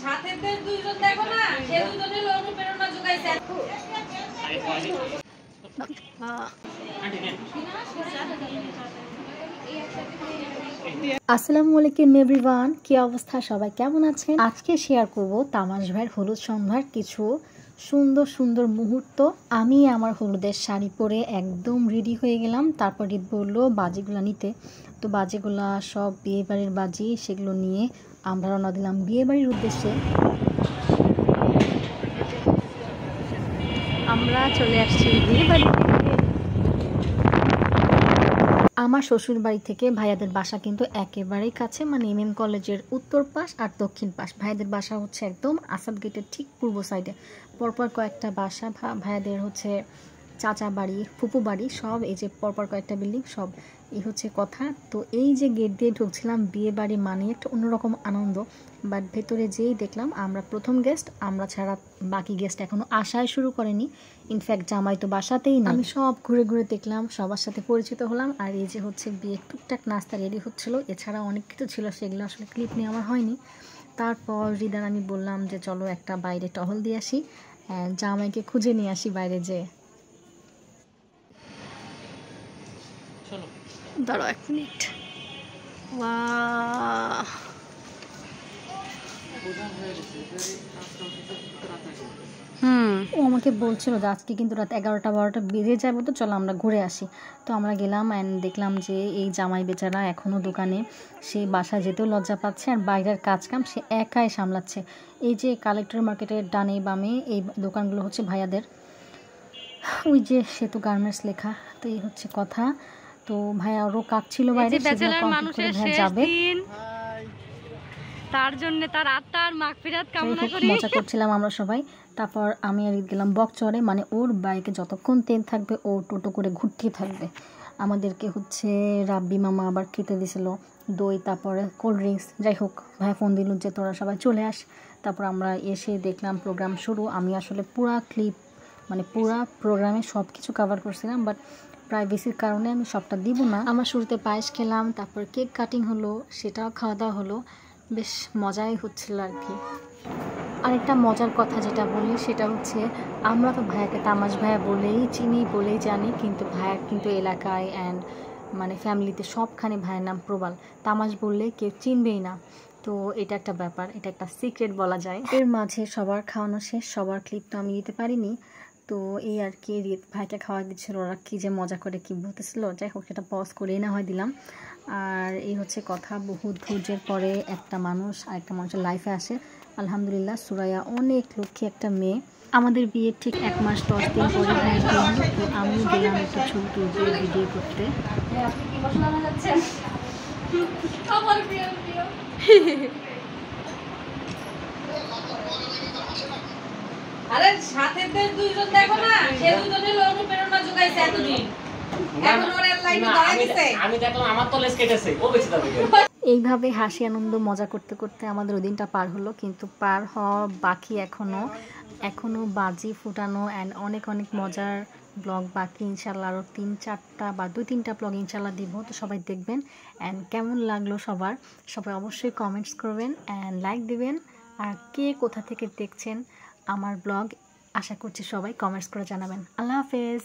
সাথেদের দুইজন দেখো না, সে দুজনের অনুপ্রেরণা যোগাইছে। আসসালামু আলাইকুম এভরিওয়ান, কি অবস্থা, সবাই কেমন আছেন? আজকে শেয়ার করব তামাশ ভাইয়ের হলুদ সন্ধ্যার কিছু সুন্দর সুন্দর মুহূর্ত। আমি আমার হলুদের শাড়ি পরে একদম রেডি হয়ে গেলাম। তারপর ঈদ বললো বাজিগুলো নিতে, তো বাজিগুলা সব বিয়েবাড়ির বাজি, সেগুলো নিয়ে আমরা রওনা দিলাম বিয়েবাড়ির উদ্দেশ্যে। আমরা চলে আসছি বিয়েবাড়িতে। আমার শ্বশুর বাড়ি থেকে ভাইয়াদের বাসা কিন্তু একেবারেই কাছে, মানে এমএম কলেজের উত্তর পাশ আর দক্ষিণ পাশ। ভাইয়াদের বাসা হচ্ছে একদম আসাদ গেটের ঠিক পূর্ব সাইডে। পরপর কয়েকটা বাসা, ভাইয়াদের হচ্ছে চাচা বাড়ি, ফুপু বাড়ি, সব এই যে পরপর কয়েকটা বিল্ডিং, সব এই হচ্ছে কথা। তো এই যে গেট দিয়ে ঢুকছিলাম, বিয়ে বাড়ি মানে একটা অন্যরকম আনন্দ। বাট ভেতরে যেই দেখলাম আমরা প্রথম গেস্ট, আমরা ছাড়া বাকি গেস্ট এখনও আসাই শুরু করেনি। ইনফ্যাক্ট জামাই তো বাসাতেই না। আমি সব ঘুরে ঘুরে দেখলাম, সবার সাথে পরিচিত হলাম। আর এই যে হচ্ছে বিয়ে টুকটাক নাস্তা রেডি হচ্ছিলো, এছাড়া অনেক কিছু ছিল, সেগুলো আসলে ক্লিপ নেওয়া আমার হয়নি। তারপর রিদার আমি বললাম যে চলো একটা বাইরে টহল দিয়ে আসি, জামাইকে খুঁজে নিয়ে আসি বাইরে যেয়ে। দাঁড়াও 1 মিনিট। ও আমাকে বলছিল যে আজকে কিন্তু রাত 11টা-12টা বেজে যাবে, তো চলো আমরা ঘুরে আসি। তো আমরা গেলাম অ্যান্ড দেখলাম যে এই জামাই বেচারা এখনও দোকানে, সে বাসা যেতেও লজ্জা পাচ্ছে আর বাইরের কাজকাম সে একাই সামলাচ্ছে। এই যে কালেক্টর মার্কেটের ডানে বামে এই দোকানগুলো হচ্ছে ভাইয়াদের, ওই যে সেতু গার্মেন্টস লেখা। তো এই হচ্ছে কথা। তো ভাইয়া আরও কাজ ছিল বাইরে, যাবে, তার জন্য তার আত্মার মাগফিরাত কামনা করি। মজা করছিলাম আমরা সবাই। তারপর আমি আর ঈদ গেলাম বকচড়ে, মানে ওর বাইকে যতক্ষণ তেল থাকবে ও টোটো করে ঘুরতেই থাকবে। আমাদেরকে হচ্ছে রাব্বি মামা আবার খেতে দিয়েছিল দই, তারপরে কোল্ড ড্রিঙ্কস। যাই হোক, ভাই ফোন দিল যে তোরা সবাই চলে আস। তারপর আমরা এসে দেখলাম প্রোগ্রাম শুরু। আমি আসলে পুরা ক্লিপ, মানে পুরা প্রোগ্রামে সব কিছু কভার করছিলাম, বাট প্রাইভেসির কারণে আমি সবটা দিব না। আমরা শুরুতে পায়েস খেলাম, তারপর কেক কাটিং হলো, সেটাও খাওয়া দাওয়া হলো, বেশ মজাই হচ্ছিল আর কি। আরেকটা মজার কথা যেটা বলি সেটা হচ্ছে, আমরা তো ভাইয়াকে তামাশ ভাইয়া বলেই চিনি, বলেই জানি, কিন্তু ভাইয়া কিন্তু এলাকায় অ্যান্ড মানে ফ্যামিলিতে সবখানে ভাইয়ের নাম প্রবাল। তামাশ বললে কেউ চিনবেই না। তো এটা একটা ব্যাপার, এটা একটা সিক্রেট বলা যায়। এর মাঝে সবার খাওয়ানো শেষ, সবার ক্লিপ তো আমি দিতে পারিনি। তো এই আর কি, রিত ভাইকে খাওয়া দিচ্ছিল, ওরা কী যে মজা করে কী বলতেছিল, যাই হোক সেটা পজ করেই না হয় দিলাম। আর এই হচ্ছে কথা, বহুত ধৈর্যের পরে একটা মানুষ আরেকটা মানুষের লাইফে আসে। আলহামদুলিল্লাহ, সুরাইয়া অনেক লক্ষ্মী একটা মেয়ে। আমাদের বিয়ের ঠিক 1 মাস 10 দিন পরে ভাইয়ের বিয়ে, তো আমি গেলাম একটু ছবি তুলতে, ভিডিও করতে। আরে সাথেদের দুইজন দেখো না, সে দুজনের অনুপ্রেরণা যোগাইছে এতদিন। এখন ওর লাইনে দাঁড়ায় গেছে, আমি দেখলাম আমার তো লেস কেটেছে, ও বেঁচে যাবে। এইভাবে হাসি আনন্দ মজা করতে করতে আমাদের ওই দিনটা পার হলো, কিন্তু পার হওয়া বাকি এখনও বাজি ফুটানো অ্যান্ড অনেক অনেক মজার ব্লগ বাকি। ইনশাল্লাহ আরও 3-4টা বা 2-3টা ব্লগ ইনশাল্লাহ দিব, তো সবাই দেখবেন। অ্যান্ড কেমন লাগলো সবাই অবশ্যই কমেন্টস করবেন অ্যান্ড লাইক দিবেন। আর কে কোথা থেকে দেখছেন আমার ব্লগ, আশা করছি সবাই কমেন্টস করে জানাবেন। আল্লাহ হাফেজ।